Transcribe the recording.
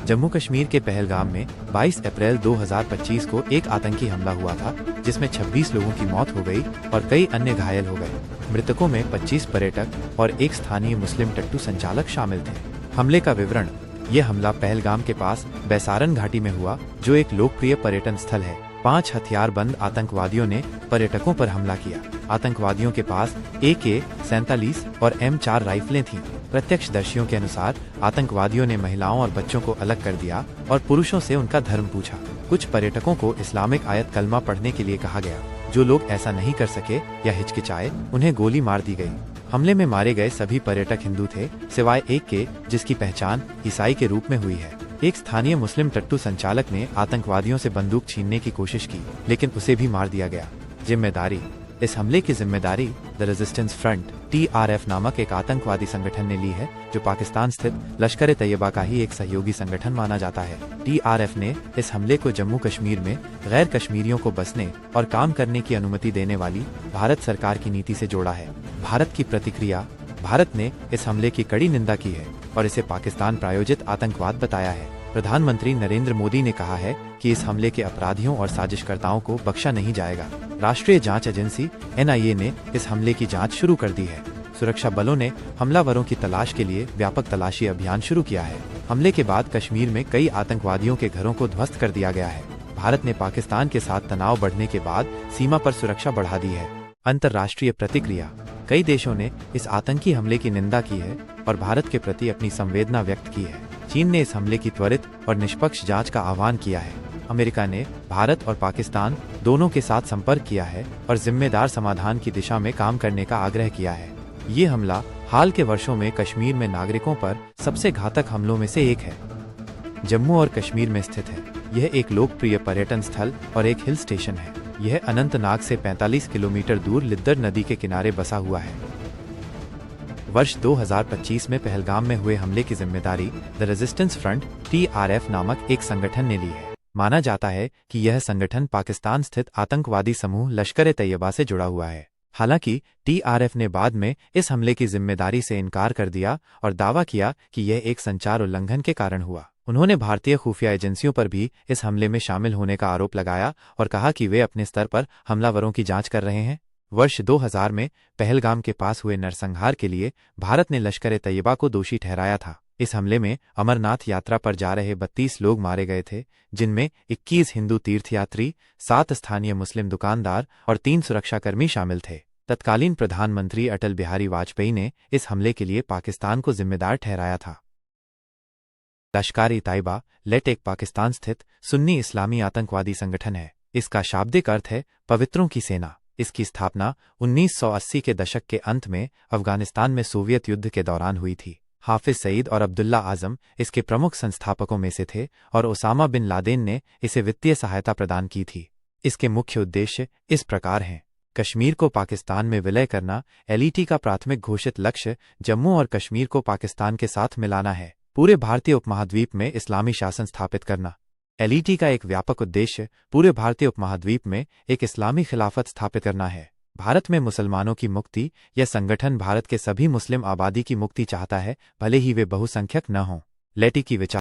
जम्मू कश्मीर के पहलगाम में 22 अप्रैल 2025 को एक आतंकी हमला हुआ था, जिसमें 26 लोगों की मौत हो गई और कई अन्य घायल हो गए। मृतकों में 25 पर्यटक और एक स्थानीय मुस्लिम टट्टू संचालक शामिल थे। हमले का विवरण। ये हमला पहलगाम के पास बैसारन घाटी में हुआ, जो एक लोकप्रिय पर्यटन स्थल है। 5 हथियारबंद आतंकवादियों ने पर्यटकों पर हमला किया। आतंकवादियों के पास AK-47 और M4 राइफलें थीं। प्रत्यक्षदर्शियों के अनुसार आतंकवादियों ने महिलाओं और बच्चों को अलग कर दिया और पुरुषों से उनका धर्म पूछा। कुछ पर्यटकों को इस्लामिक आयत कलमा पढ़ने के लिए कहा गया। जो लोग ऐसा नहीं कर सके या हिचकिचाए, उन्हें गोली मार दी गई। हमले में मारे गए सभी पर्यटक हिंदू थे, सिवाय एक के, जिसकी पहचान ईसाई के रूप में हुई है। एक स्थानीय मुस्लिम टट्टू संचालक ने आतंकवादियों से बंदूक छीनने की कोशिश की, लेकिन उसे भी मार दिया गया। जिम्मेदारी। इस हमले की जिम्मेदारी द रेजिस्टेंस फ्रंट TRF नामक एक आतंकवादी संगठन ने ली है, जो पाकिस्तान स्थित लश्कर ए तैयबा का ही एक सहयोगी संगठन माना जाता है। TRF ने इस हमले को जम्मू कश्मीर में गैर कश्मीरियों को बसने और काम करने की अनुमति देने वाली भारत सरकार की नीति से जोड़ा है। भारत की प्रतिक्रिया। भारत ने इस हमले की कड़ी निंदा की है और इसे पाकिस्तान प्रायोजित आतंकवाद बताया है। प्रधानमंत्री नरेंद्र मोदी ने कहा है कि इस हमले के अपराधियों और साजिशकर्ताओं को बख्शा नहीं जाएगा। राष्ट्रीय जांच एजेंसी NIA ने इस हमले की जांच शुरू कर दी है। सुरक्षा बलों ने हमलावरों की तलाश के लिए व्यापक तलाशी अभियान शुरू किया है। हमले के बाद कश्मीर में कई आतंकवादियों के घरों को ध्वस्त कर दिया गया है। भारत ने पाकिस्तान के साथ तनाव बढ़ने के बाद सीमा पर सुरक्षा बढ़ा दी है। अंतर्राष्ट्रीय प्रतिक्रिया। कई देशों ने इस आतंकी हमले की निंदा की है और भारत के प्रति अपनी संवेदना व्यक्त की है। चीन ने इस हमले की त्वरित और निष्पक्ष जांच का आह्वान किया है। अमेरिका ने भारत और पाकिस्तान दोनों के साथ संपर्क किया है और जिम्मेदार समाधान की दिशा में काम करने का आग्रह किया है। ये हमला हाल के वर्षों में कश्मीर में नागरिकों पर सबसे घातक हमलों में से एक है। जम्मू और कश्मीर में स्थित है। यह एक लोकप्रिय पर्यटन स्थल और एक हिल स्टेशन है। यह अनंतनाग से 45 किलोमीटर दूर लिद्दर नदी के किनारे बसा हुआ है। वर्ष 2025 में पहलगाम में हुए हमले की जिम्मेदारी द रेजिस्टेंस फ्रंट TRF नामक एक संगठन ने ली है। माना जाता है कि यह संगठन पाकिस्तान स्थित आतंकवादी समूह लश्कर ए तैयबा से जुड़ा हुआ है। हालांकि TRF ने बाद में इस हमले की जिम्मेदारी से इनकार कर दिया और दावा किया कि यह एक संचार उल्लंघन के कारण हुआ। उन्होंने भारतीय खुफिया एजेंसियों पर भी इस हमले में शामिल होने का आरोप लगाया और कहा कि वे अपने स्तर पर हमलावरों की जांच कर रहे हैं। वर्ष 2000 में पहलगाम के पास हुए नरसंहार के लिए भारत ने लश्कर ए तैयबा को दोषी ठहराया था। इस हमले में अमरनाथ यात्रा पर जा रहे 32 लोग मारे गए थे, जिनमें 21 हिंदू तीर्थयात्री, 7 स्थानीय मुस्लिम दुकानदार और 3 सुरक्षाकर्मी शामिल थे। तत्कालीन प्रधानमंत्री अटल बिहारी वाजपेयी ने इस हमले के लिए पाकिस्तान को जिम्मेदार ठहराया था। लश्कर ए तैयबा लेट एक पाकिस्तान स्थित सुन्नी इस्लामी आतंकवादी संगठन है। इसका शाब्दिक अर्थ है पवित्रों की सेना। इसकी स्थापना 1980 के दशक के अंत में अफगानिस्तान में सोवियत युद्ध के दौरान हुई थी। हाफिज सईद और अब्दुल्ला आजम इसके प्रमुख संस्थापकों में से थे और ओसामा बिन लादेन ने इसे वित्तीय सहायता प्रदान की थी। इसके मुख्य उद्देश्य इस प्रकार हैं। कश्मीर को पाकिस्तान में विलय करना। LET का प्राथमिक घोषित लक्ष्य जम्मू और कश्मीर को पाकिस्तान के साथ मिलाना है। पूरे भारतीय उपमहाद्वीप में इस्लामी शासन स्थापित करना। LET का एक व्यापक उद्देश्य पूरे भारतीय उपमहाद्वीप में एक इस्लामी खिलाफत स्थापित करना है। भारत में मुसलमानों की मुक्ति। यह संगठन भारत के सभी मुस्लिम आबादी की मुक्ति चाहता है, भले ही वे बहुसंख्यक न हों। LET की विचार